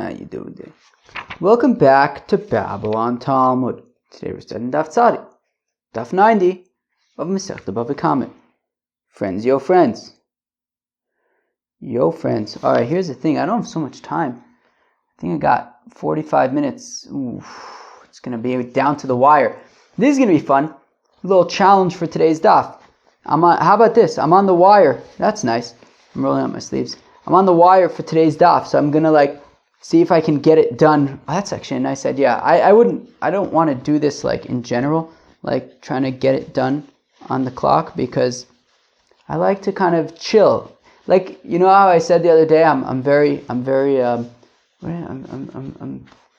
How you doing there? Welcome back to Babylon Talmud. Today we're studying Daf Tzadi, Daf 90 of Masechta BavaKama. Friends, yo friends. Yo friends. Alright, here's the thing. I don't have so much time. I think I got 45 minutes. Oof, it's going to be down to the wire. This is going to be fun. A little challenge for today's Daf. How about this? I'm on the wire. That's nice. I'm rolling up my sleeves. I'm on the wire for today's Daf, so I'm going to see if I can get it done. Oh, that's actually a nice idea. I don't want to do this in general, trying to get it done on the clock, because I like to kind of chill. You know how I said the other day, I'm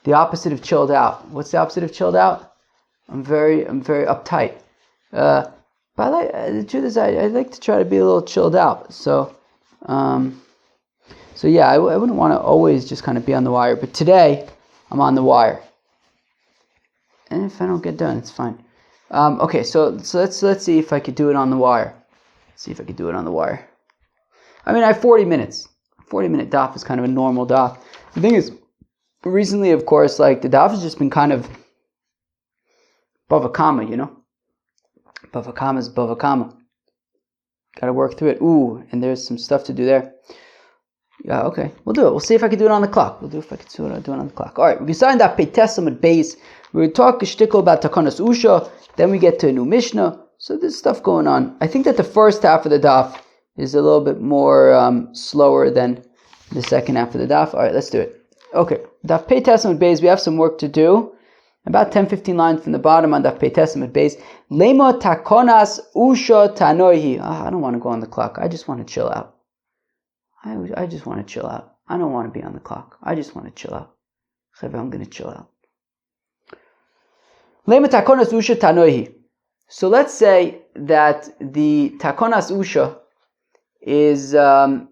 the opposite of chilled out. What's the opposite of chilled out? I'm very uptight. But the truth is, I like to try to be a little chilled out. So yeah, I wouldn't want to always just kind of be on the wire. But today, I'm on the wire. And if I don't get done, it's fine. Okay, so let's see if I could do it on the wire. I mean, I have 40 minutes. 40-minute daf is kind of a normal daf. The thing is, recently, of course, the daf has just been kind of BavaKama, you know? BavaKama is BavaKama. Got to work through it. Ooh, and there's some stuff to do there. Yeah, okay. We'll do it. We'll see if I can do it on the clock. All right, we signed that Peites at base. We're talking shtickle about Takonas Usha. Then we get to a new Mishnah. So there's stuff going on. I think that the first half of the daf is a little bit more slower than the second half of the daf. All right, let's do it. Okay, Daf Peites at base. We have some work to do. About 10-15 lines from the bottom on Daf Peites at base. Lema Takonas Usha Tanoihi. I don't want to go on the clock. I just want to chill out. I just want to chill out. I don't want to be on the clock. I just want to chill out. I'm going to chill out. Lema Takonas Usha Tanoihi. So let's say that the Takonas Usha is a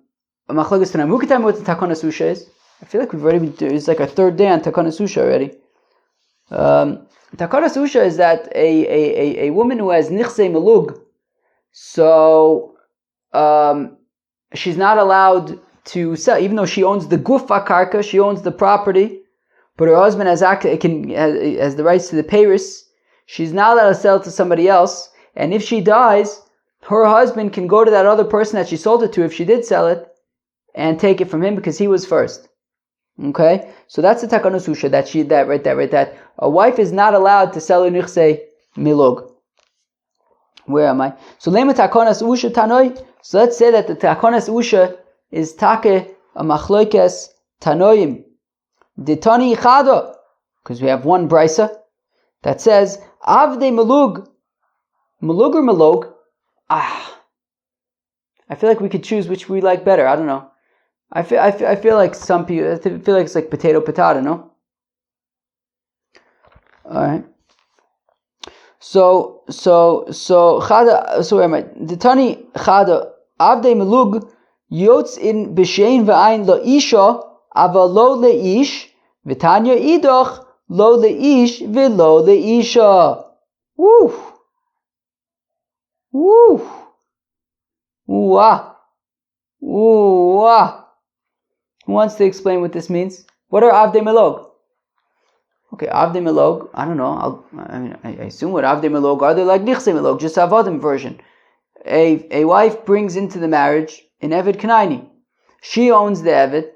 Machlokes Tanaim. Who can tell me what the Takonas Usha is? I feel like we've already been doing, it's like our third day on Takonas Usha already. Takonas Usha is that a woman who has Nichsei Melug, so she's not allowed to sell, even though she owns the Gufa Karka, she owns the property, but her husband has the rights to the Paris. She's not allowed to sell it to somebody else, and if she dies, her husband can go to that other person that she sold it to, if she did sell it, and take it from him because he was first. Okay, so that's the Takonas Usha, that a wife is not allowed to sell her Nichsei Milog. Where am I? So Lema Takonas Usha Tanoi. So let's say that the Takonas Usha is Take a Machlokes Tanoim. Ditani Chado. Because we have one brisa that says Avde Melug. Melug or Melog? I feel like we could choose which we like better. I don't know. I feel like some people, I feel like it's like potato, no? Alright. So Chada, so where am I? Ditani Chada Avdei Melug Yotz in B'Shein V'Ayin Lo Isha Aval Lo Leish V'Tanya Idoch Lo Leish V'Lo Leisha. Woo! Ooh-ah. Who wants to explain what this means? What are Avdei Melog? Okay, Avdei Melog, I don't know. I assume what Avdei Melog are. They're like Nichsei Melog, just Avodim version. A wife brings into the marriage an Eved Kanaini. She owns the Eved,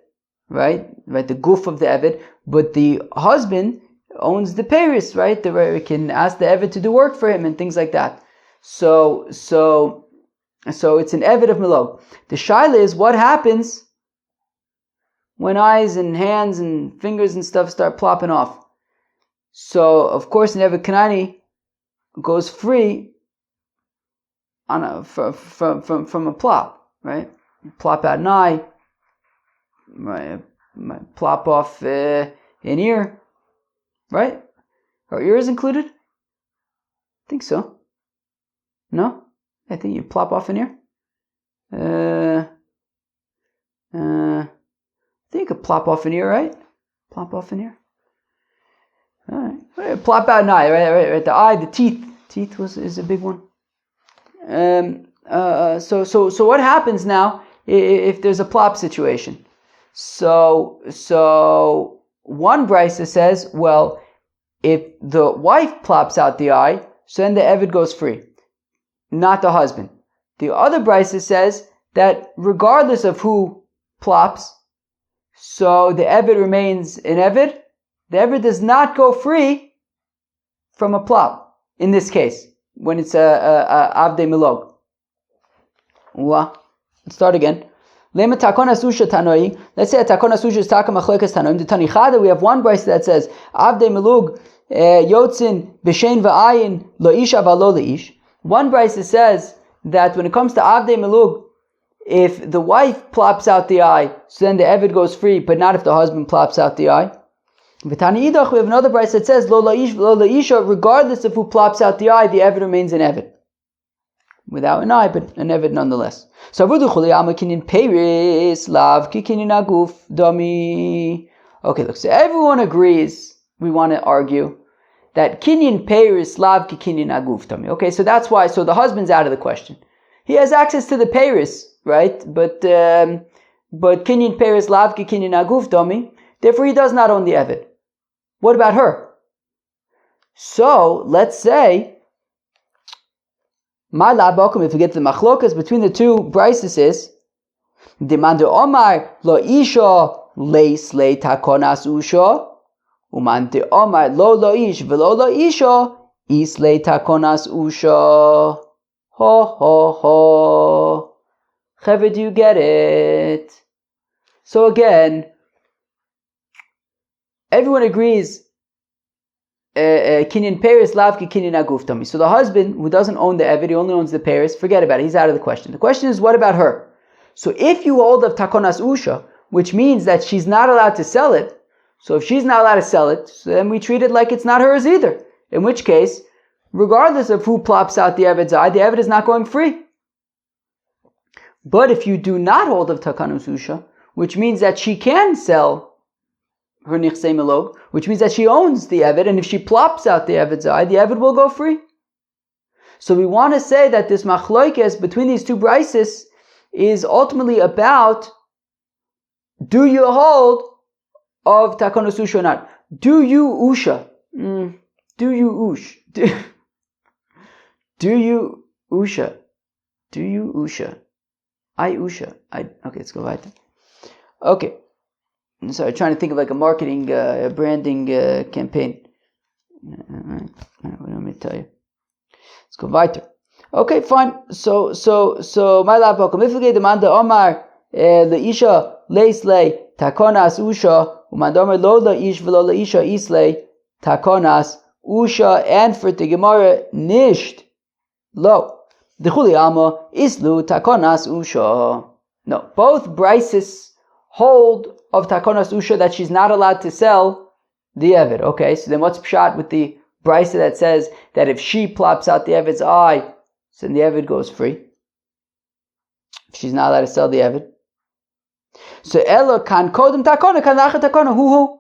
right? The goof of the Eved, but the husband owns the Paris, right? He can ask the Eved to do work for him and things like that. So it's an Eved of Melog. The Shaila is what happens when eyes and hands and fingers and stuff start plopping off. So, of course, an Eved Kanani goes free from a plop, right? You plop out an eye, might plop off an ear, right? Are ears included? I think so. No? I think you plop off an ear. I think you could plop off an ear, right? Plop off an ear. Alright. Plop out an eye, right? The eye, the teeth. Teeth is a big one. So what happens now if there's a plop situation? So one brisa says, well, if the wife plops out the eye, so then the Eved goes free, not the husband. The other brisa says that regardless of who plops, so the Eved remains an Eved. The Eved does not go free from a plop, in this case, when it's a Avdei Milog. Let's start again. Let's say a takona susha is taka machlokas tanoim. The tanichada, we have one brayse that says Avdei Milug yotzin b'shein v'ayin lo isha v'lo leish. One brayse says that when it comes to Avdei Milug, if the wife plops out the eye, so then the Eved goes free, but not if the husband plops out the eye. V'tani idach, we have another brayse that says lo leish v'lo leisha, regardless of who plops out the eye, the Eved remains an Eved. Without an eye, but an Eved nonetheless. So, okay, look, so everyone agrees, we want to argue, that kinyan peiris lav ki kinyan aguf dami. Okay, so that's why, so the husband's out of the question. He has access to the peiris, right? But kinyan peiris lav ki kinyan aguf dami, therefore he does not own the Eved. What about her? So, let's say, my BavaKama, if we get to the machlokas between the two brises, is demand omar lo isha leis le takonas usha, umante omar lo ish velo lo isha is le takonas usha. Ho ho ho. Cheved, do you get it? So again, everyone agrees. Kinyan Paris lav ki kinyan aguf tami. So the husband who doesn't own the Eved, he only owns the Paris, forget about it, he's out of the question. The question is, what about her? So if you hold of takonas usha, which means that she's not allowed to sell it, so if she's not allowed to sell it, so then we treat it like it's not hers either. In which case, regardless of who plops out the Eved's eye, the Eved is not going free. But if you do not hold of takonas usha, which means that she can sell her nichsei milog, which means that she owns the Eved, and if she plops out the Eved's eye, the Eved will go free. So we want to say that this machloikes between these two brises is ultimately about, do you hold of takonos usha or not? Do you usha? Do you ush? Do you usha? Do you usha? I usha. Okay, let's go right there. Okay. So I'm trying to think of like a marketing, branding campaign. What do you want me to tell you? Let's go weiter. Okay, fine. So my BavaKama, if we demand Omar leisha leislei takonas usha, umandamar lo leish v'lo leisha islei takonas usha, and for the Gemara nisht lo dechuli alma islu takonas usha. No, both brises hold of takonas usha that she's not allowed to sell the Eved. Okay, so then what's pshat with the brisa that says that if she plops out the Eved's eye, so then the Eved goes free? If she's not allowed to sell the Eved. So ela kan kodem takona kan lacha takona hu.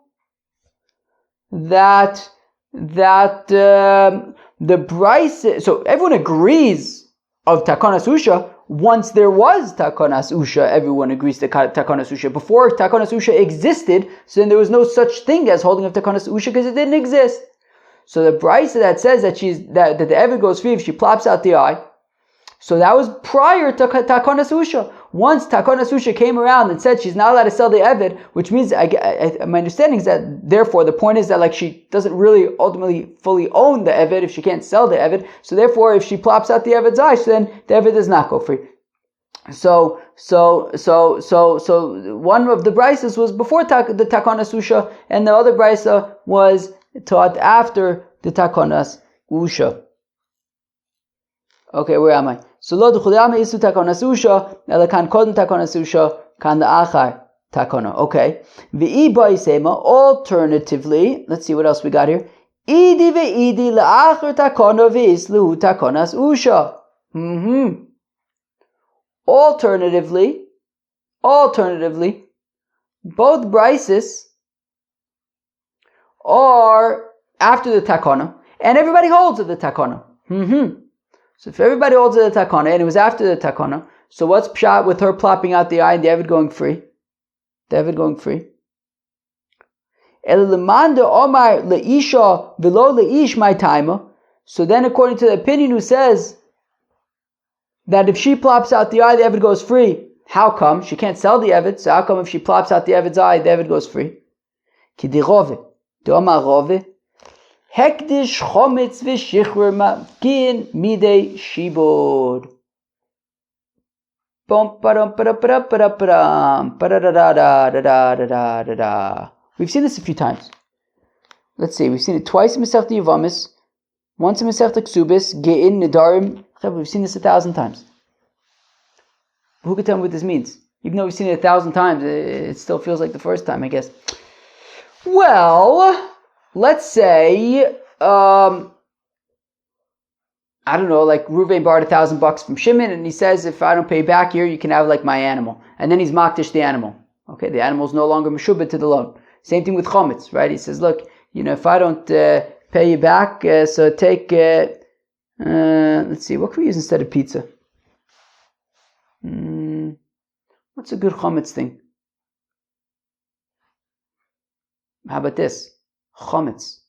That the brisa, so everyone agrees of takonas usha. Once there was takonas usha, everyone agrees to takonas usha. Before takonas usha existed, so then there was no such thing as holding of takonas usha because it didn't exist. So the brisa that says that the Eved goes free if she plops out the eye, so that was prior to takonas usha. Once takonas usha came around and said she's not allowed to sell the Eved, which means my understanding is that therefore the point is that like she doesn't really ultimately fully own the Eved if she can't sell the Eved. So therefore, if she plops out the Eved's eye, so then the Eved does not go free. So one of the brises was before the takonas usha, and the other brisa was taught after the takonas usha. Okay, where am I? So lo d'chuliyama isu takonas usha, ela kan kodem takonas usha, kan la'achar takona. Okay. V'i ba'isema, alternatively, let's see what else we got here. Idi ve'idi la'achar takona v'islu takonas usha. Alternatively, both brises are after the takona, and everybody holds of the takona. So if everybody holds of the takona, and it was after the takona, so what's pshat with her plopping out the eye and the Eved going free? the Eved going free. Omar leisha velo leish my timer. So then, according to the opinion who says that if she plops out the eye, the Eved goes free. How come? She can't sell the Eved, so how come if she plops out the Eved's eye, the Eved goes free? Ki di rove, do Omar rove, hekdish chometz v'shichr mafkin midei shibud. We've seen this a few times. Let's see, we've seen it twice in Masechta Yevamis, once in Masechta Ksubis, Ge'in, Nedarim. We've seen this 1,000 times. Who could tell me what this means? Even though we've seen it 1,000 times, it still feels like the first time, I guess. Well, let's say, I don't know, like Ruvain borrowed $1,000 from Shimon, and he says, if I don't pay back here, you can have like my animal. And then he's makdish the animal. Okay, the animal's no longer meshubed to the loan. Same thing with chometz, right? He says, look, if I don't pay you back, so take, let's see, what can we use instead of pizza? What's a good chometz thing? How about this? Chometz.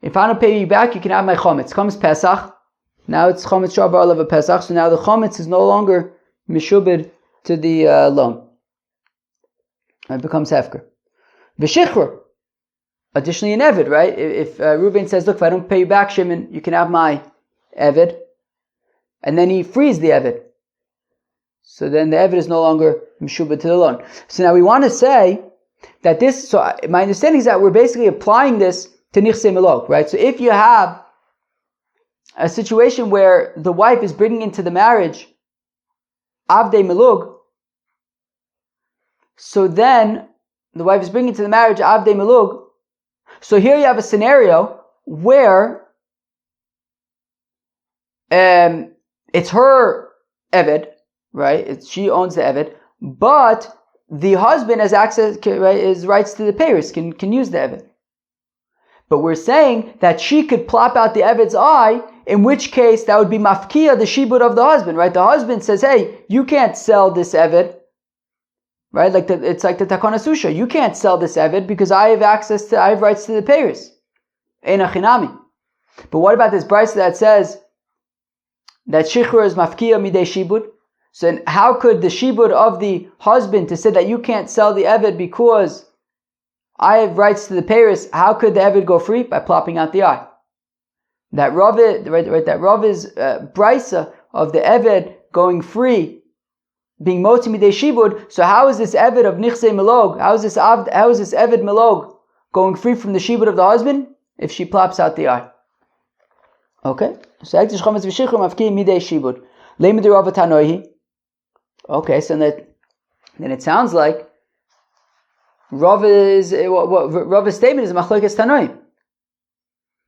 If I don't pay you back, you can have my chometz. Comes Pesach. Now it's chometz shavar of a Pesach. So now the chometz is no longer mishubed to the loan. It becomes hefker. V'shichr. Additionally, an Eved, right? If Reuben says, look, if I don't pay you back, Shimon, you can have my Eved. And then he frees the Eved. So then the Eved is no longer mishubed to the loan. So now we want to say that this, so my understanding is that we're basically applying this to nichsei melog, right? So if you have a situation where the wife is bringing into the marriage avdei melug, so then the wife is bringing into the marriage avdei melug. So here you have a scenario where it's her Eved, right? She owns the Eved, but the husband has access, right, his rights to the payers, can use the Eved. But we're saying that she could plop out the Eved's eye, in which case that would be mafkia, the shibud of the husband, right? The husband says, hey, you can't sell this Eved, right? It's like the takana susha. You can't sell this Eved because I have rights to the payers. Eina chinami. But what about this brisa that says that shichr is mafkia midei shibud? So how could the shibud of the husband to say that you can't sell the Eved because I have rights to the payers, how could the Eved go free? By plopping out the eye. That Rav is brisa of the Eved going free, being moti midei shibud. So how is this Eved of nichsei melog? How is this Eved melog going free from the shibud of the husband? If she plops out the eye. Okay. So ektish chometz v'shichr mafki midei shibud. Leimed Rav tanoihi. Okay, so then it sounds like Rava's statement is machlokes tanoim,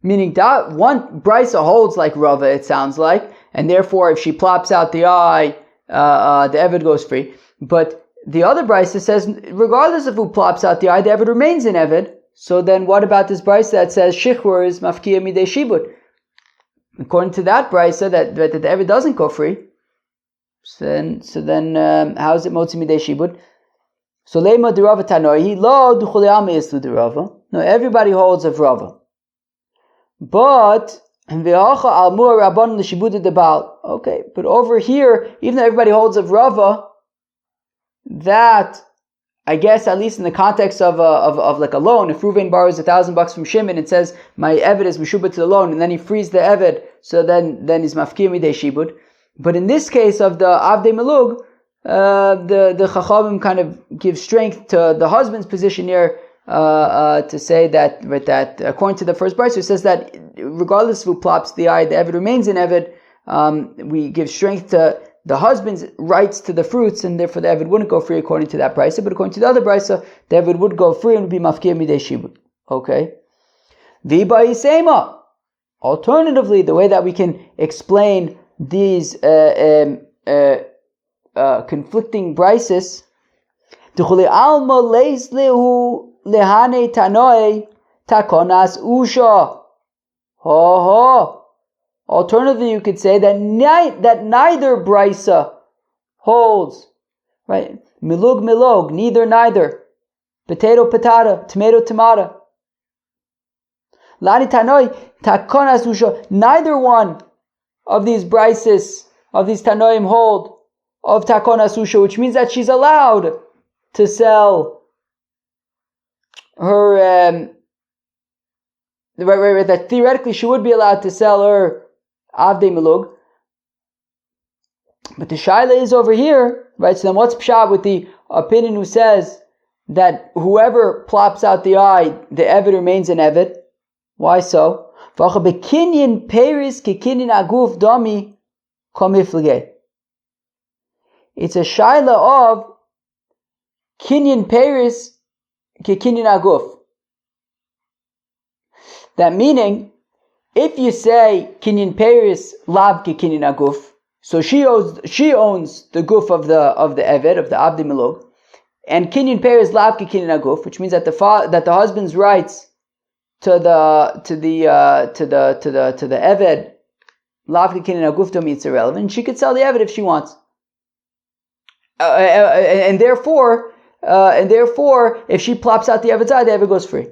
meaning that one brisa holds like Rava, it sounds like, and therefore if she plops out the eye, the Eved goes free. But the other brisa says, regardless of who plops out the eye, the Eved remains in Eved. So then, what about this brisa that says shichr is mafkia midei shibud? According to that brisa, that the Eved doesn't go free. So then, how is it motzi midei shibud? So lema derava tanoi lo duchule ame is derava. No, everybody holds of Rava, but ve'acha al muar rabban l'shibud debal. Okay, but over here, even though everybody holds of Rava, that I guess at least in the context of like a loan, if Reuven borrows $1,000 from Shimon and says my Eved is meshubah to the loan, and then he frees the Eved, so then he's mafkir midei shibud. But in this case of the avdei melug, the Chachamim kind of give strength to the husband's position here to say that according to the first verse, it says that regardless of who plops the eye, the Eved remains in Eved. We give strength to the husband's rights to the fruits, and therefore the Eved wouldn't go free according to that brisa. But according to the other brisa, the Eved would go free and would be mafkir midei shibud. Okay. V'ba yisema. Alternatively, the way that we can explain these conflicting brises, Duchule alma leis lehu lehane tanoi takonas usha. Alternatively, you could say that neither brisa holds, right? milug milog, neither. Potato patata, tomato tomato. Lani tanoi takon asusha. Neither one of these brises, of these tanoim hold of takon asusha, which means that she's allowed to sell her. That theoretically she would be allowed to sell her avdei milug. But the shaila is over here, right? So then what's pshat with the opinion who says that whoever plops out the eye, the eved remains an eved? Why so? It's a shaila of kinyan peris ke kinyan aguf. That meaning, if you say kinyan peris lav ke kinyan aguf, so she owns the guf of the eved, of the avdi milog, and kinyan peris lav ke kinyan aguf, which means that the husband's rights to the eved lav ke kinyan aguf to me it's irrelevant. She could sell the eved if she wants, and therefore, if she plops out the eved's eye, the eved goes free.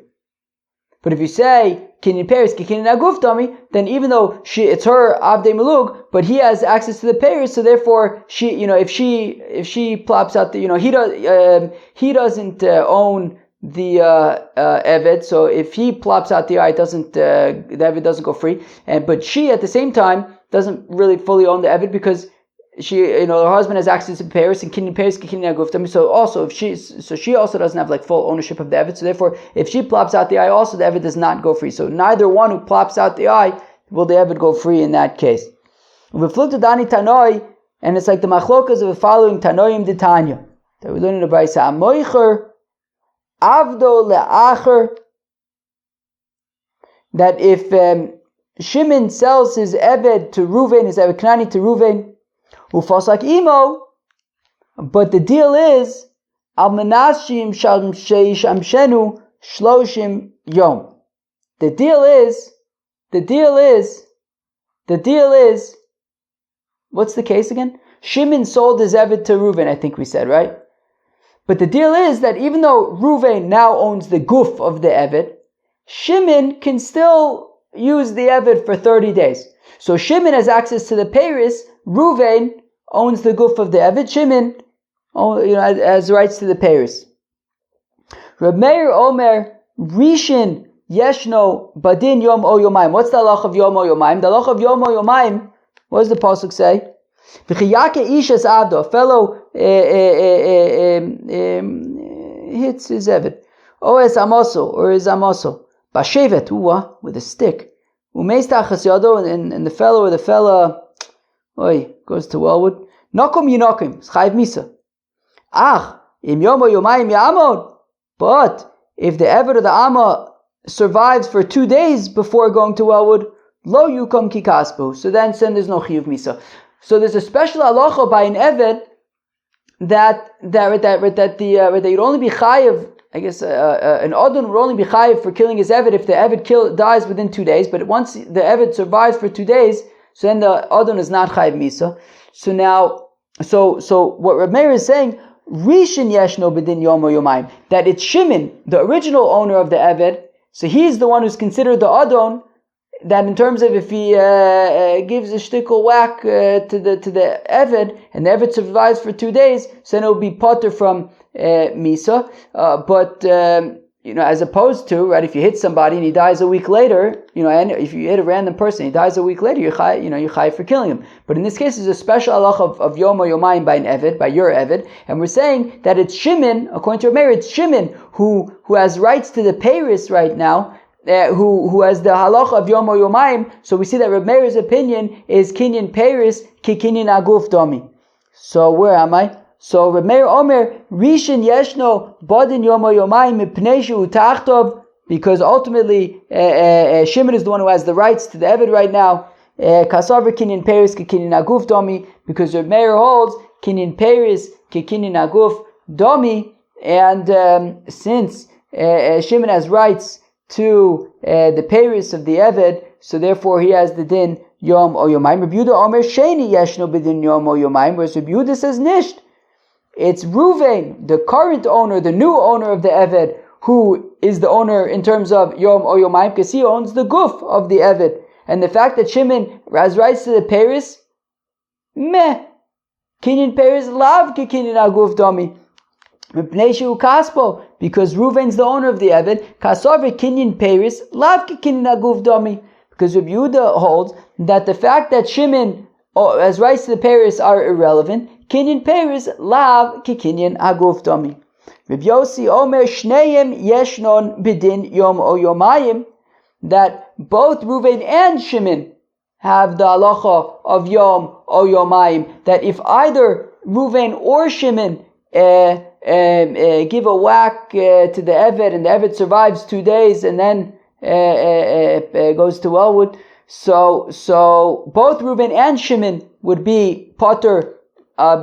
But if you say kinyan peris ki kinyan aguf dami, then even though it's her avdei milug, but he has access to the peris, so therefore if she plops out the he doesn't own the eved, so if he plops out the eye, the eved doesn't go free, but she at the same time doesn't really fully own the eved because her husband has access to Paris and kinyan Paris kinyan aguftam. So also she also doesn't have like full ownership of the eved. So therefore, if she plops out the eye, also the eved does not go free. So neither one who plops out the eye will the eved go free in that case. We flip to Dani Tanoi, and it's like the machlokas of the following Tanoim de Tanya that we learn in the Braysa. Amoicher avdo leacher, that if Shimon sells his eved to Ruvain, his eved Knani to Ruvain, ufasak imo, but the deal is al menashim shamshenu shloshim yom. The deal is, what's the case again? Shimon sold his eved to Reuven, I think we said, right? But the deal is that even though Reuven now owns the guf of the eved, Shimon can still use the eved for 30 days. So Shimon has access to the Paris, Reuven owns the guf of the eved, Shimon has rights to the Paris. Reb Meir Omer Rishon Yeshno Badin Yom O Yomaim. What's the halach of Yom O Yomaim? The halach of Yom O Yomaim, what does the pasuk say? V'chiyake ishas avdo, a fellow hits his eved. O es amoso, or is amoso. Bashevet, with a stick. Umeistachas yado, and the fellow or the fella goes to Wellwood. Nokum yinokim, schayv misa. Im yom o yomayim yamod. But if the eved or the amma survives for 2 days before going to Wellwood, lo yukom kikasbu. So then there's no chiyuv misa. So there's a special halacha by an eved that you'd only be chayiv. I guess an adon would only be chayiv for killing his eved if the eved dies within 2 days. But once the eved survives for 2 days, so then the adon is not chayiv misa. So now, so what Reb Meir is saying, Rishon yeshno b'din yom o yomayim, that it's Shimon, the original owner of the eved. So he's the one who's considered the adon. That in terms of if he gives a shtickle whack to the eved, and the eved survives for 2 days, so then it will be potter from misa. But as opposed to, right, if you hit somebody and he dies a week later, and if you hit a random person, he dies a week later, you're chayiv for killing him. But in this case, there's a special halach of yom o yomayim by an eved, by your eved, and we're saying that it's Shimon, according to Meir, it's Shimon who has rights to the Paris right now. Who has the halacha of Yom O Yomayim. So we see that Reb Meir's opinion is kinyan Paris ki kinyan aguf domi. So where am I? So Reb Meir Omer Rishon Yeshno Badin Yom O Yomayim Mipnei Shehu Tachtov, because ultimately Shimon is the one who has the rights to the eved right now. Kasaver kinyan Paris ki kinyan aguf domi, because Reb Meir holds kinyan Paris ki kinyan aguf domi, and since Shimon has rights to the Paris of the Eved, so therefore he has the din Yom O Yomayim. Reb Yehuda Omer Sheni Yeshno b'din Yom O Yomayim, whereas Reb Yehuda says Nisht. it's Ruvain, the current owner, the new owner of the Eved, who is the owner in terms of Yom or Yomayim, because he owns the guf of the Eved. And the fact that Shimon has rights to the Paris, meh. Kinyan Paris lav ki kinyan aguf dami. Kaspo, because Ruvain's the owner of the Eved, Kasavre Kinyan Paris lav ki kinyan aguf dami. Because Rabbi Yehuda holds that the fact that Shimon has rights to the Paris are irrelevant. Kinyan Paris lav ki kinyan aguf dami. Rabbi Yossi Omer Shneim Yeshnon Bidin Yom O Yomayim, that both Ruvain and Shimon have the halacha of Yom O Yomayim, that if either Ruvain or Shimon give a whack to the Eved, and the Eved survives 2 days and then goes to Elwood, so both Ruvain and Shimon would be potter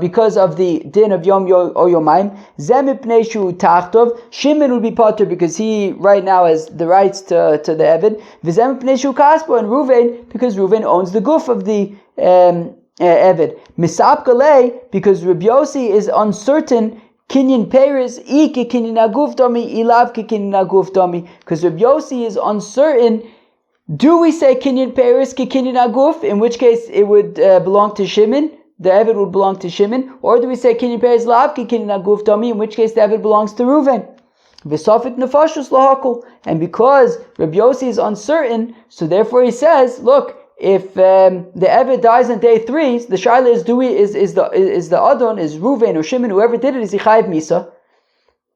because of the din of Yom O Yomayim. Zemipnei shu tachtov, Shimon would be potter because he right now has the rights to the Eved. V'zemipnei shu kaspo, and Ruvain because Ruvain owns the guf of the Eved. Misap galei, because Rabbi Yossi is uncertain. Kinyan Peres ki kinyan aguf dami ilav ki kinyan aguf dami, because Rabbi Yossi is uncertain. Do we say Kinyan Peres ki kinyan aguf, in which case it would belong to Shimon? The Eved would belong to Shimon, or do we say Kinyan Peres lav ki kinyan aguf dami, in which case the Eved belongs to Reuven? V'safik nefashos lahakol, and because Rabbi Yossi is uncertain, so therefore he says, look, if the Eved dies on day 3, the shaila is the Adon, is Reuven or Shimon, whoever did it, is he chayiv misa?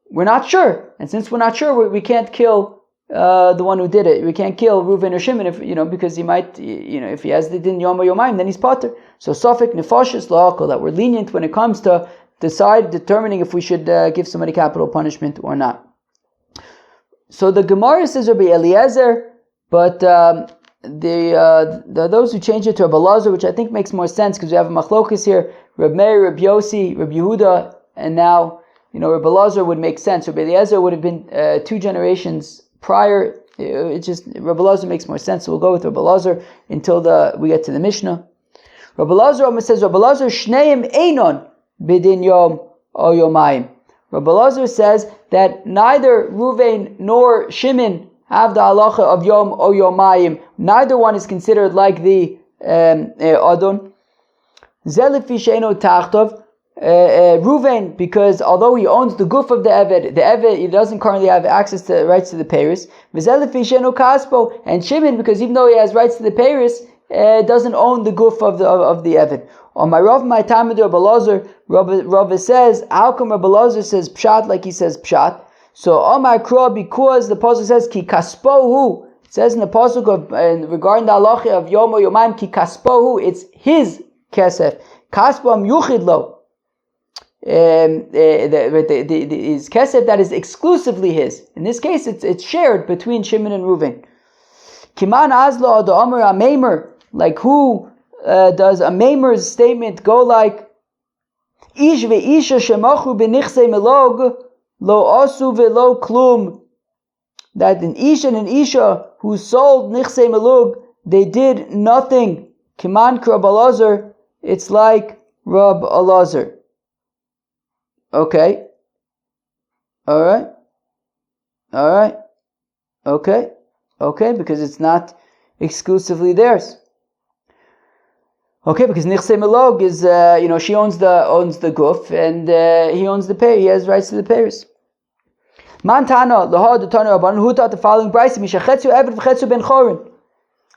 We're not sure, and since we're not sure, we can't kill the one who did it. We can't kill Reuven or Shimon if because he might, if he has the din Yom Yomayim, then he's potter. So safek nefashos lahakol, that we're lenient when it comes to determining if we should give somebody capital punishment or not. So the Gemara says Rabbi Eliezer, but those who change it to Rabbi Elazar, which I think makes more sense because we have a machlokas here, Rabbi Meir, Rabbi Yossi, Rabbi Yehuda, and now Rabbi Elazar would make sense. Rabbi Eliezer would have been 2 generations prior. It's just Rabbi Elazar makes more sense, so we'll go with Rabbi Elazar until we get to the Mishnah. Rabbi Elazar says Rabbi Elazar Shneim Einon Bidin Yom O Yomayim. Rabbi Elazar says that neither Ruvain nor Shimon have the halacha of Yom O Yomayim. Neither one is considered like the Adon. Zelifi Sheino Tachtov. Ruvain, because although he owns the guf of the Eved, he doesn't currently have access to rights to the Paris. V'zelifi Sheino Kaspo, and Shimon, because even though he has rights to the Paris, doesn't own the guf of the Eved. On my Rav, my Talmud Rabbi Elazar, Rav says, how come Rabbi Elazar says pshat like he says pshat? So Omar Kro, because the pasuk says ki kaspohu, it says in the pasuk regarding the halacha of Yom O Yomayim ki kaspohu, it's his kesef. Kaspam yuchid lo. His kesef that is exclusively his. In this case, it's shared between Shimon and Reuven. Kiman azlo the Omer Ameimer, like who does a Meimer's statement go like Ish ve'isha shemachu benichsei melog lo asu ve'lo klum, that an Ish and an Isha who sold nichsei melug, they did nothing. Kiman Rab Elazar, it's like Rab Elazar. Okay. Alright. Okay, because it's not exclusively theirs. Okay, because Nichsei Melog is, she owns the guf, and he owns the pay. He has rights to the payers. Mantana lahad the Tana Rabban, who taught the following brayso: Mishachetzu Eved v'chetzu ben chorin.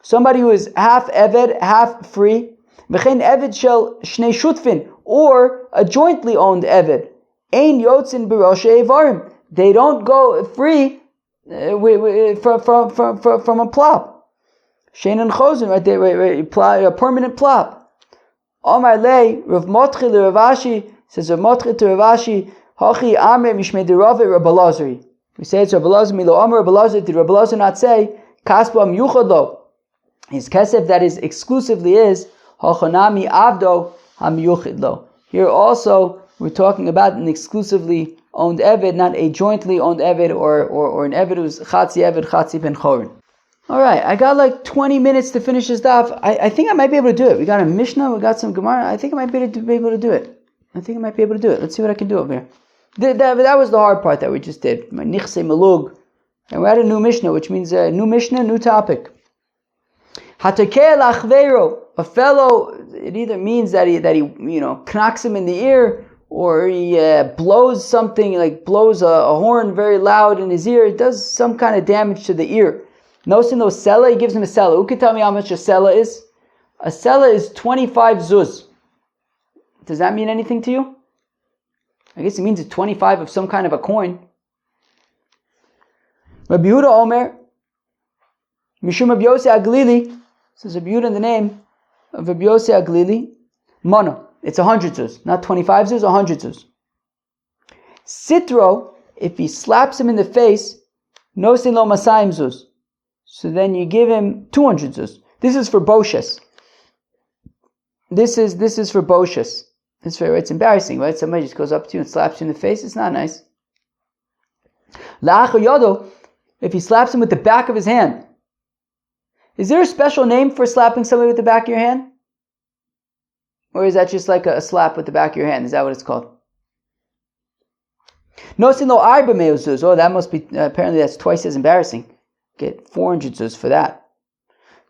Somebody who is half Eved, half free. V'chein Eved shel shnei shutfin, or a jointly owned Eved. Ein yotzin b'roshei evarim. They don't go free from a plop. Shein and chosin, right there, a permanent plop. Omar lei Rav Motchi le Rav Ashi, says Rav Motchi to Rav Ashi, Hachi Amre Mishmei Derave Rav Elazar. We say it's Rav Elazar Milo Amar Rav Elazar. Did Rav Elazar not say Kaspo Am Yuchad Lo? His kesef that is exclusively is Hachanami Avdo Ham Yuchid Lo. Here also we're talking about an exclusively owned Eved, not a jointly owned Eved or an Eved who's Chatzi Eved, Chatzi Ben Chorin. Alright, I got like 20 minutes to finish this daf. I think I might be able to do it. We got a Mishnah, we got some Gemara. I think I might be able to do it. I think I might be able to do it. Let's see what I can do over here. That was the hard part that we just did. My nichse malug. And we're at a new Mishnah, which means a new Mishnah, new topic. Hatakeh lachveiro. A fellow, it either means that he knocks him in the ear, or he blows something, like blows a horn very loud in his ear. It does some kind of damage to the ear. Noticing those sela, he gives him a sela. Who can tell me how much a sela is? A sela is 25 zuz. Does that mean anything to you? I guess it means it's 25 of some kind of a coin. Rabbi Yehuda Omer, Mishum Rabbi Yossi Aglili, this is Rabbi Yehuda in the name of Rabbi Yossi Aglili, Mana, it's 100 zuz, not 25 zuz, 100 zuz. Sitro, if he slaps him in the face, Nosin lo masayim zuz. So then you give him 200 zuz. This is for boshes. This is for boshes. It's embarrassing, right? Somebody just goes up to you and slaps you in the face. It's not nice. La'achar yodo, if he slaps him with the back of his hand. Is there a special name for slapping somebody with the back of your hand? Or is that just like a slap with the back of your hand? Is that what it's called? Nosin lo arba me'uzuz. Oh, that must be, apparently that's twice as embarrassing. Get 400 zuz for that.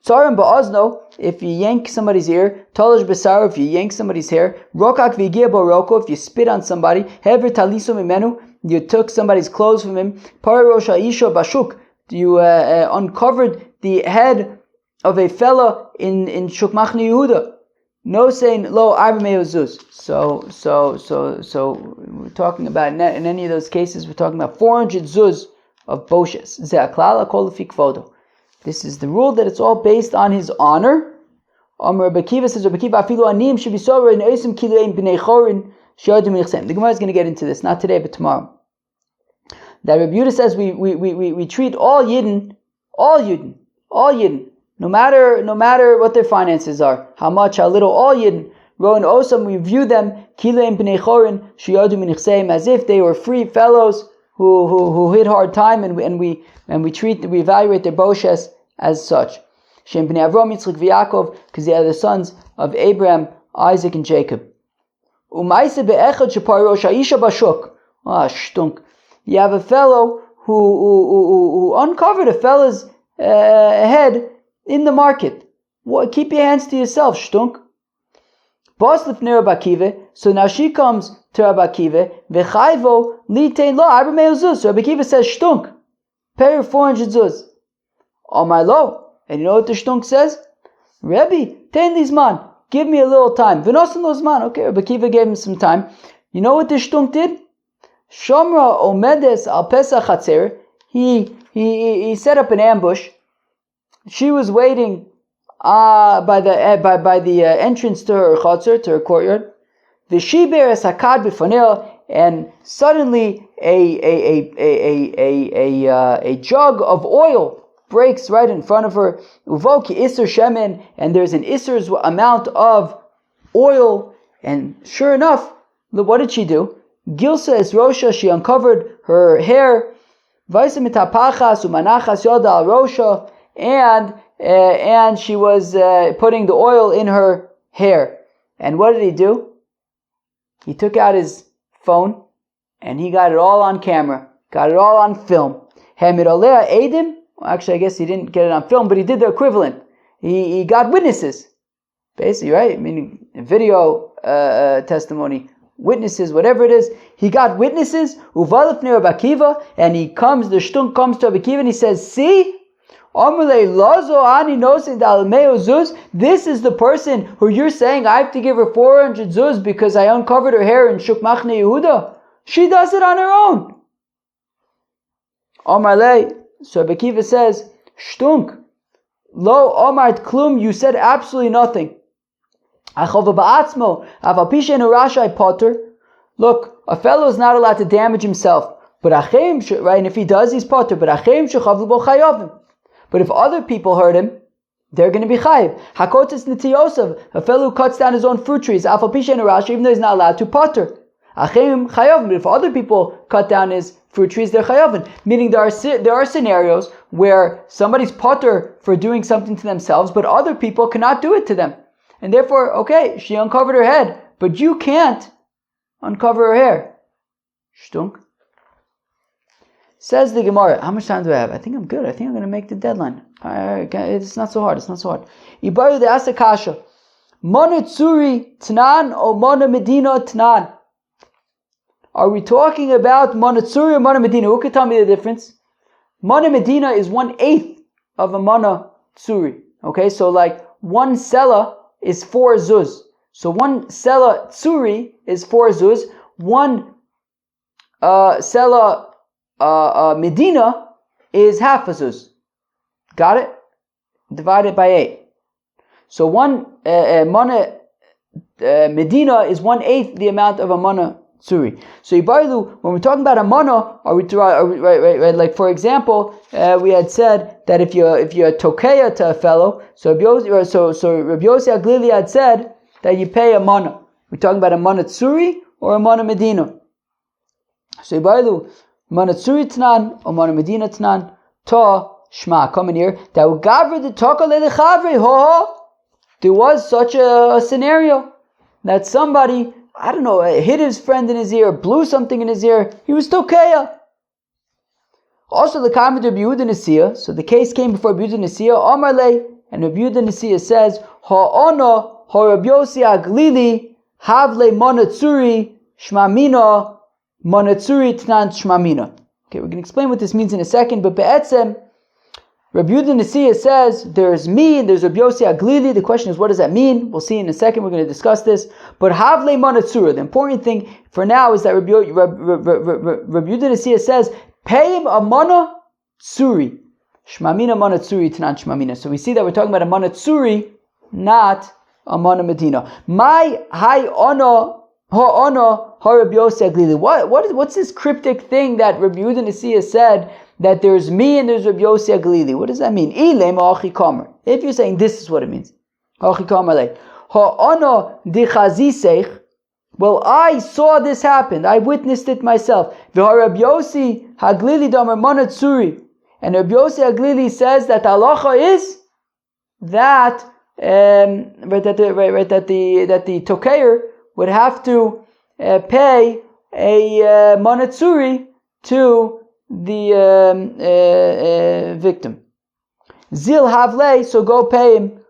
Tzarim ba'ozno, if you yank somebody's ear. Tolosh b'sar, if you yank somebody's hair. Rokak v'yigeh boroko, if you spit on somebody. Hever taliso mimenu, you took somebody's clothes from him. Parirosha isho bashuk, you uncovered the head of a fella in Shuk Machne Yehuda. No saying lo arba me'uzuz. So we're talking about, in any of those cases, we're talking about 400 zuz of boshes. Ze aklal akol lefi kvodo. This is the rule that it's all based on his honor. Rabbi Akiva says, Rabbi Akiva afilu anim should be sober in oisim kileim b'nei chorin she'odim nichsem. The Gemara is going to get into this, not today but tomorrow. That Rabbi Yehuda says we treat all Yidden, no matter what their finances are, how much, how little, all Yidden, Rowan Osam, we view them kileim b'nei chorin she'odim nichsem, as if they were free fellows who hit hard time, and we evaluate their boshes as such. Shem b'nei Avram, Yitzchak, v'Yakov, because they are the sons of Abraham, Isaac, and Jacob. U'maise be'echad shepar rosh ha'isha bashuk. Shtunk. You have a fellow who uncovered a fella's head in the market. Keep your hands to yourself, shtunk. Bas lifnei Rabbi Akiva. So now she comes to Rabbi Akiva. V'chayvo litein lo arba me'uzuz. So Rabbi Akiva says, shtunk. Pay her 400 zuz. Amar lo. And you know what the shtunk says? Rebbe, ten lizman. Give me a little time. V'nosan lo zman. Okay, Rabbi Akiva gave him some time. You know what the shtunk did? Shomra omedes al pesach hatzer. He set up an ambush. She was waiting by the entrance to her chatzar, to her courtyard. V'shiber es hakad b'fanel, and suddenly a jug of oil breaks right in front of her. Uvoki iser shemen, and there's an iser's amount of oil. And sure enough, what did she do? Gilsa es rosha, she uncovered her hair. Vaisa mitapachas umanachas yoda al rosha, and she was putting the oil in her hair. And what did he do? He took out his phone and he got it all on camera, got it all on film. Hamidolea Adim. Well, actually, I guess he didn't get it on film, but he did the equivalent. He got witnesses, basically, right? Meaning video testimony, witnesses, whatever it is. He got witnesses. Uvalif near Rabbi Akiva, and the shtunk comes to Rabbi Akiva and he says, "See, this is the person who you're saying I have to give her 400 zuz because I uncovered her hair in Shuk Machne Yehuda. She does it on her own." So Rabbi Akiva says, "Shtunk, lo omart klum, you said absolutely nothing. Look, a fellow is not allowed to damage himself, but right? And if he does, he's potter. But if other people hurt him, they're going to be chayiv. Hakotis nitiyosav, a fellow who cuts down his own fruit trees, even though he's not allowed to potter. But if other people cut down his fruit trees, they're chayavin. Meaning there are scenarios where somebody's potter for doing something to themselves, but other people cannot do it to them. And therefore, okay, she uncovered her head, but you can't. uncover her hair. Shtunk. Says the Gemara, how much time do I have? I think I'm good. I think I'm going to make the deadline. It's not so hard. Ibaru de Asa Kasha. Mana Tsuri Tnan or Mana Medina Tnan? Are we talking about Mana Tsuri or Mana Medina? Who could tell me the difference? Mana Medina is 1/8 of a Mana Tsuri. Okay, so like one Sela is 4 Zuz. So one Sela Tsuri is 4 Zuz. One Sela Medina is half a Zuz. Got it? Divided by 8. So one Mana Medina is 1/8 the amount of a Mana Tsuri. So Ibarlu, when we're talking about a Mana, are we right? Like for example, we had said that if you're tokeya to a fellow, so Rabbi Yossi Aglili had said that you pay a Mana. We're talking about a Mana Tsuri or a Mana Medina. So Ibarlu, Mana Tsuri Tnan or Mana Medina Tnan, Ta Shma, come in here. That would gavre the Taka Lelechavre, ho. There was such a scenario that somebody, I don't know, hit his friend in his ear, blew something in his ear. He was tokeya. Also, the Karma de Rabbi Yehuda Nesiya. So the case came before Rabbi Yehuda Nesiya. Amar le, and Rabbi Yehuda Nesiya says, Ha'ona Rabbi Yossi Aglili havle monatsuri shmamina monatsuri tnan shmamina. Okay, we're going to explain what this means in a second. But be'etzem, Rabbi Yehuda Nesiya says there's me and there's Rabbi Yossi Aglili. The question is, what does that mean? We'll see in a second. We're going to discuss this. But havle monatsura. The important thing for now is that Rabbi Yehuda Nesiya says pay him a mana tsuri. Shmamina mana tsuri tanan shmamina. So we see that we're talking about a mana tsuri, not a mana medina. My hi ono ha ono ha Rabbi Yossi Aglili. What's this cryptic thing that Rabbi Yehuda Nesiya said that there's me and there's Rabbi Yossi Aglili? What does that mean? If you're saying this is what it means. Well, I saw this happen. I witnessed it myself. Rabbi Yossi Aglili damar mana tsuri. And Rabbi Yossi Aglili says that the halacha is that that the tokeyer would have to pay a monatsuri to the victim. Zil havle, so go pay him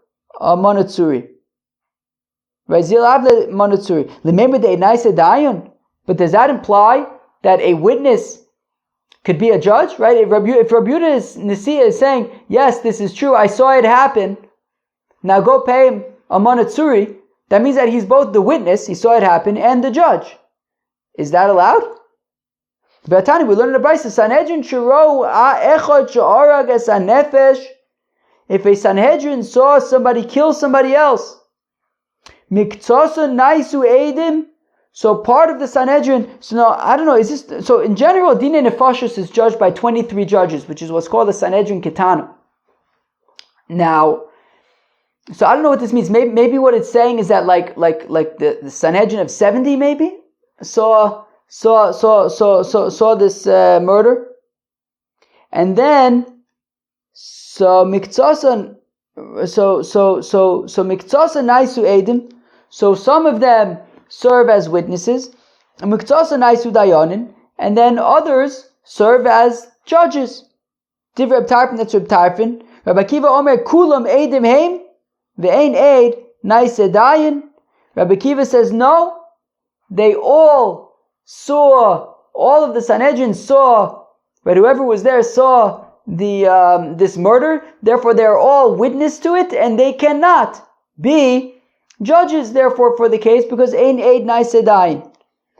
a monatsuri. Right? Zil havle monatsuri. Remember the nice dayan, but does that imply that a witness could be a judge? Right? If Rabbi Nesiya is saying, yes, this is true, I saw it happen, now go pay him a monatsuri, that means that he's both the witness, he saw it happen, and the judge. Is that allowed? B'atani, we learn in the Brisa, Sanhedrin shiro echad she'arag es hanefesh. If a Sanhedrin saw somebody kill somebody else, miktsasa naisu edim. So part of the Sanhedrin. So now I don't know. Is this so? In general, Dina Nefashos is judged by 23 judges, which is what's called the Sanhedrin Ketana. Now, so I don't know what this means. Maybe what it's saying is that like the Sanhedrin of 70 maybe saw this murder, and then so miktsasa naisu edim. So some of them serve as witnesses, and miktsasa naisu dayanin, and then others serve as judges. Divrei Reb Tarfon, that's Reb Tarfon. Rabbi Akiva Omer kulam edim heim ve'ein eid naise dayan. Rabbi Akiva says no, they all of the Sanhedrin saw, right? Whoever was there saw this murder. Therefore, they are all witness to it, and they cannot be judges. Therefore, for the case, because ein eid naise dayan,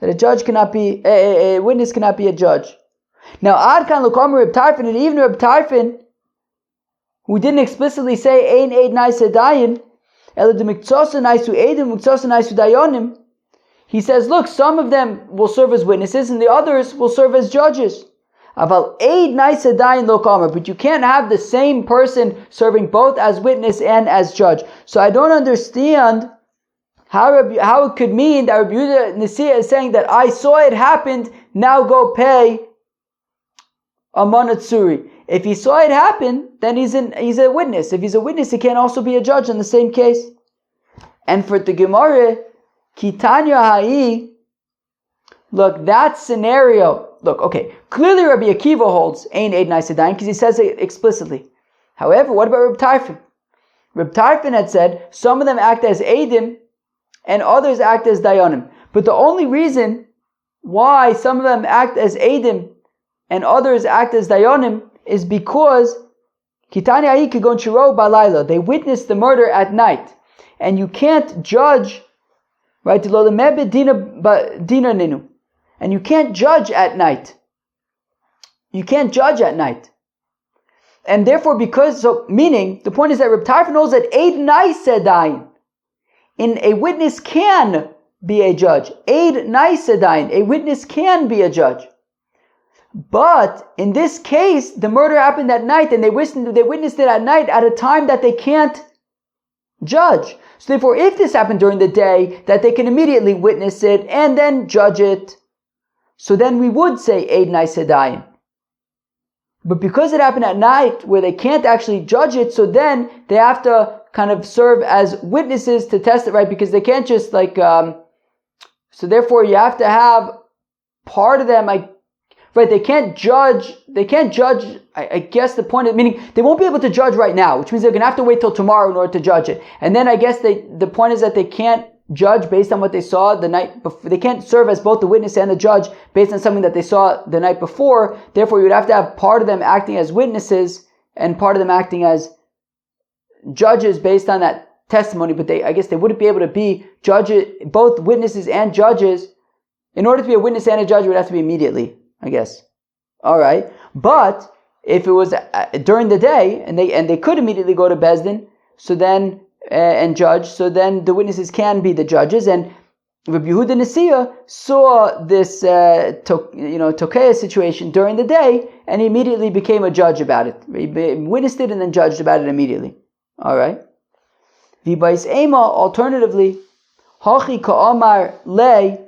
that a judge cannot be a witness cannot be a judge. Now, ad kan l'komer Reb Tarfon, and even Reb Tarfon, who didn't explicitly say ein eid naise dayan, ela de miktsasa naisu eidim miktsasa naisu dayanim. He says, look, some of them will serve as witnesses and the others will serve as judges. Aval eid naise dayan lo kamer, but you can't have the same person serving both as witness and as judge. So I don't understand how it could mean that Rabbi Yehuda Nesiya is saying that I saw it happened, now go pay a monatsuri. If he saw it happen, then he's a witness. If he's a witness, he can't also be a judge in the same case. And for the Gemara, Kitanya ha'i look, that scenario, okay, clearly Rabbi Akiva holds Ein Eid Nais Dayan because he says it explicitly. However, what about Reb Tarfon? Reb Tarfon had said some of them act as Eidim and others act as Dayanim. But the only reason why some of them act as Eidim and others act as Dayanim is because Kitani Ahi Kigon Shiro Balayla, they witnessed the murder at night. And you can't judge, right? And you can't judge at night. You can't judge at night. And therefore, meaning, the point is that Reb Tarfon knows that Eid Nais Dayan, in a witness can be a judge. Eid Nais Dayan, a witness can be a judge. But in this case, the murder happened at night, and they witnessed it at night at a time that they can't judge. So therefore, if this happened during the day, that they can immediately witness it and then judge it, so then we would say Eid Nais Dayan. But because it happened at night, where they can't actually judge it, so then they have to kind of serve as witnesses to test it, right? Because they can't just so therefore you have to have part of them, right? They can't judge, I guess the point is, meaning they won't be able to judge right now, which means they're going to have to wait till tomorrow in order to judge it. And then I guess the point is that they can't judge based on what they saw the night before. They can't serve as both the witness and the judge based on something that they saw the night before. Therefore, you would have to have part of them acting as witnesses and part of them acting as judges based on that testimony. But I guess they wouldn't be able to be judges, both witnesses and judges. In order to be a witness and a judge, it would have to be immediately, I guess. All right. But if it was during the day and they could immediately go to Beis Din, so then and judge, so then the witnesses can be the judges. And Rabbi Yehuda Nasiya saw this Tokeya situation during the day, and he immediately became a judge about it. He witnessed it and then judged about it immediately. All right. V'bais ema, alternatively, hachi ka'amar lei.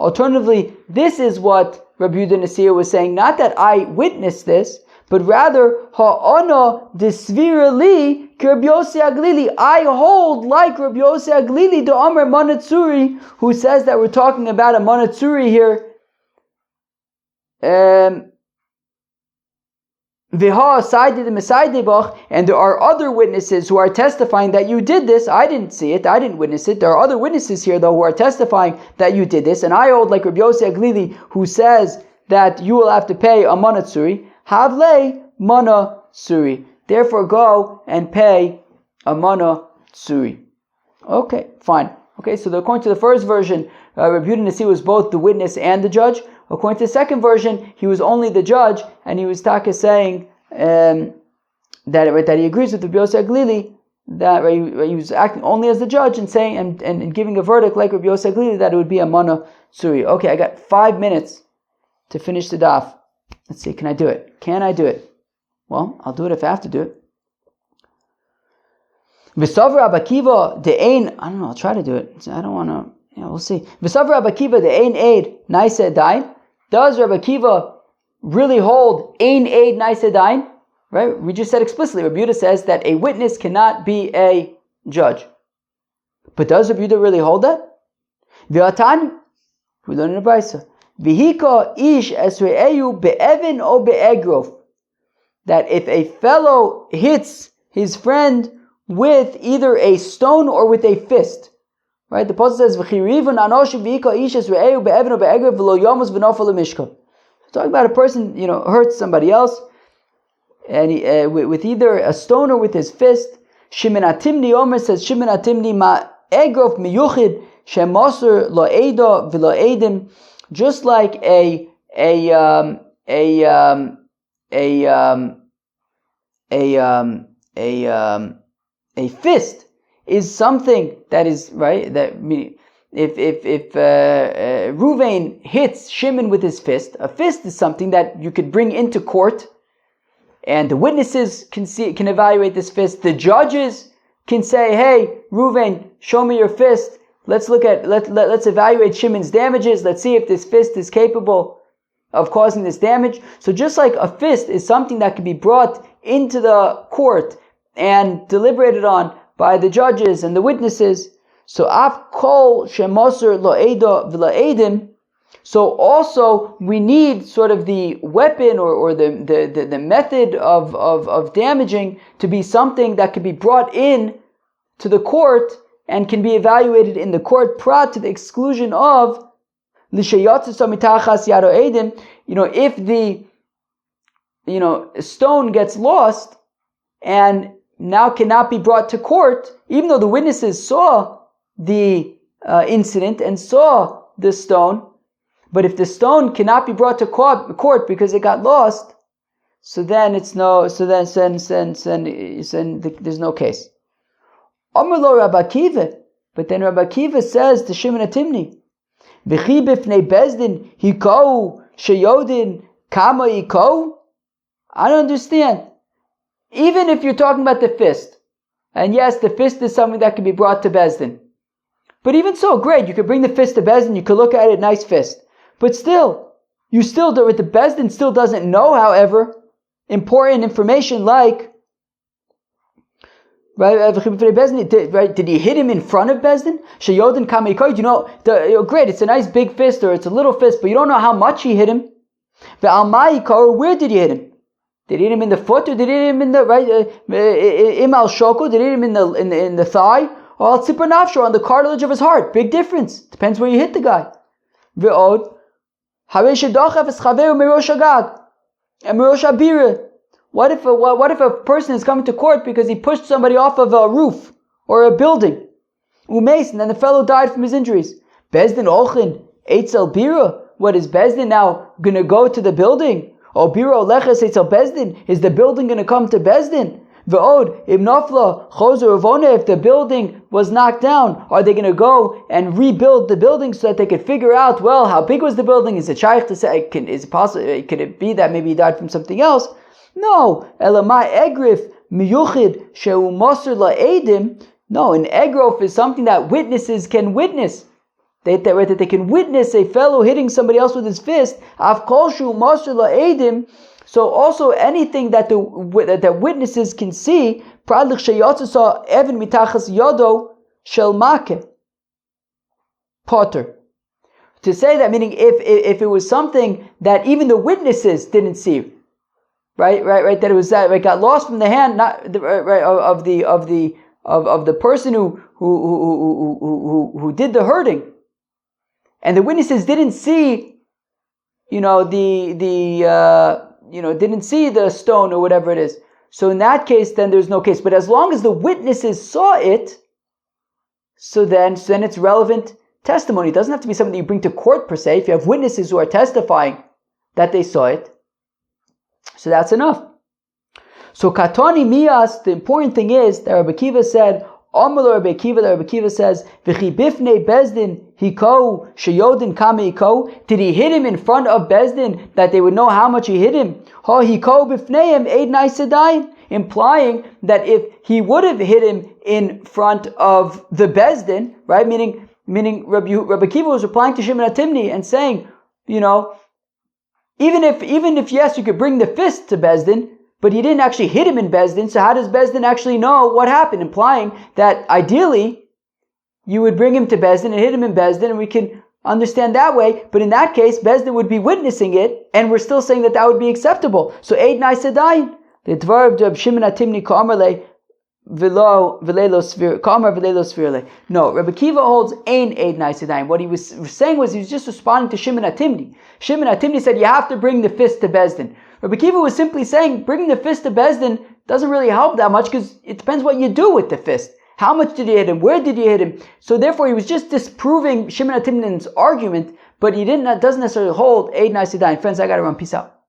Alternatively, this is what Rabbi Yehuda Nasiya was saying. Not that I witnessed this, but rather, ha'ana disvira li ki Rabbi Yossi Aglili. I hold like Rabbi Yossi Aglili to Amar Manatsuri, who says that we're talking about a Manatsuri here. And there are other witnesses who are testifying that you did this. I didn't see it. I didn't witness it. There are other witnesses here, though, who are testifying that you did this. And I hold like Rabbi Yossi Aglili, who says that you will have to pay a Manatsuri. Havle mana suri. Therefore, go and pay a mana suri. Okay, fine. Okay, so according to the first version, Rabbi Yehuda Nasi was both the witness and the judge. According to the second version, he was only the judge, and he was taka saying that he agrees with Rabbi Yossi Aglili, that he was acting only as the judge and saying and giving a verdict like Rabbi Yossi Aglili that it would be a mana suri. Okay, I got 5 minutes to finish the daf. Let's see, can I do it? Can I do it? Well, I'll do it if I have to do it. V'savra Abakiva de'ein, I don't know, I'll try to do it. I don't want to, we'll see. V'savra Abakiva de'ein eid naise dain. Does Rabbi Akiva really hold ein eid naise dain? Right? We just said explicitly, Rabbi Yehuda says that a witness cannot be a judge. But does Rabbi Yehuda really hold that? V'atan, we learn in the Brisa. V'hika ish esre'eyu be'evin o be'egrof. That if a fellow hits his friend with either a stone or with a fist, right? The Pasuk says, "V'chirivun anosh v'hika ish esre'eyu be'evin o be'egrof v'lo yomos v'nofel l'mishkan." Talking about a person, hurts somebody else, and he, with either a stone or with his fist. Shimon Atimni Omer says, Shimon Atimni ma egrof miyuchid shemoser lo edo v'lo edim. Just like a fist is something that is right. That if Ruvain hits Shimon with his fist, a fist is something that you could bring into court, and the witnesses can evaluate this fist. The judges can say, "Hey, Ruvain, show me your fist. Let's evaluate Shimon's damages. Let's see if this fist is capable of causing this damage." So just like a fist is something that can be brought into the court and deliberated on by the judges and the witnesses, so af kol shemoser lo edo v'lo edim, So also we need sort of the weapon or the method of damaging to be something that can be brought in to the court and can be evaluated in the court, prat to the exclusion of if the stone gets lost and now cannot be brought to court, even though the witnesses saw the incident and saw the stone, but if the stone cannot be brought to court because it got lost, so then there's no case. Amar lo Rabbi Akiva, but then Rabbi Akiva says to Shimon HaTimni, V'chi b'fnei bezdin hikau sheyodin kama hikau. I don't understand. Even if you're talking about the fist, and yes, the fist is something that can be brought to bezdin, but even so, great, you could bring the fist to bezdin, you could look at it, nice fist. But still, the bezdin still doesn't know, however, important information like, right, did he hit him in front of bezdin? Sheyodin kamikoy, great, it's a nice big fist or it's a little fist, but you don't know how much he hit him. Where did he hit him? Did he hit him in the foot, or did he hit him in the imal shoko? Did he hit him in the thigh, or al tzipor nafsho, on the cartilage of his heart? Big difference. Depends where you hit the guy. Ve'od harei shedachav es chaveru mirosh hagag and mirosh habira. What if a person is coming to court because he pushed somebody off of a roof or a building? Umeis, and then the fellow died from his injuries. Bezdin ochin eitzel bira. What is Bezdin now going to go to the building? O bira oleches eitzel Bezdin. Is the building going to come to Bezdin? Ve'od im nafla chozer avone. If the building was knocked down, are they going to go and rebuild the building so that they could figure out, well, how big was the building? Is it shaykh to say? Is it possible? Could it be that maybe he died from something else? No, elamai egrif miyuchid sheu moser la'edim. No, an egrof is something that witnesses can witness. That they can witness a fellow hitting somebody else with his fist. Av kol sheu moser la'edim. So also anything that that witnesses can see. Pradlich sheyatzasa even mitachas yodo shel make potter. To say that, meaning if it was something that even the witnesses didn't see. Right. That it was that it got lost from the hand, not of the person who did the hurting, and the witnesses didn't see, didn't see the stone or whatever it is. So in that case, then there's no case. But as long as the witnesses saw it, so then it's relevant testimony. It doesn't have to be something you bring to court per se. If you have witnesses who are testifying that they saw it. So that's enough. So katoni mias, the important thing is that Rabbi Akiva said, Rabbi Akiva says, V'chi bifnei bezdin hiko sheyodin kama hiko. Did he hit him in front of bezdin that they would know how much he hit him? Ha hiko bifneim eid naisadayim, implying that if he would have hit him in front of the bezdin, right? Meaning Rabbi Akiva was replying to Shimon HaTimni and saying, even if yes, you could bring the fist to bezdin, but he didn't actually hit him in bezdin, so how does bezdin actually know what happened? Implying that ideally you would bring him to bezdin and hit him in bezdin, and we can understand that way. But in that case, bezdin would be witnessing it, and we're still saying that would be acceptable. So eid naisadayim, the dvar of Reb Shimon HaTimni ka'amarle v'lo ka'amar v'lo svirle. No, Rabbi Akiva holds ein eid naisadayim. What he was saying was he was just responding to Shimon HaTimni. Shimon HaTimni said you have to bring the fist to bezdin. Rabbi Akiva was simply saying bringing the fist to bezdin doesn't really help that much because it depends what you do with the fist. How much did you hit him? Where did you hit him? So therefore he was just disproving Shimon HaTimni's argument, but he doesn't necessarily hold eid naisadayim. Friends, I gotta run. Peace out.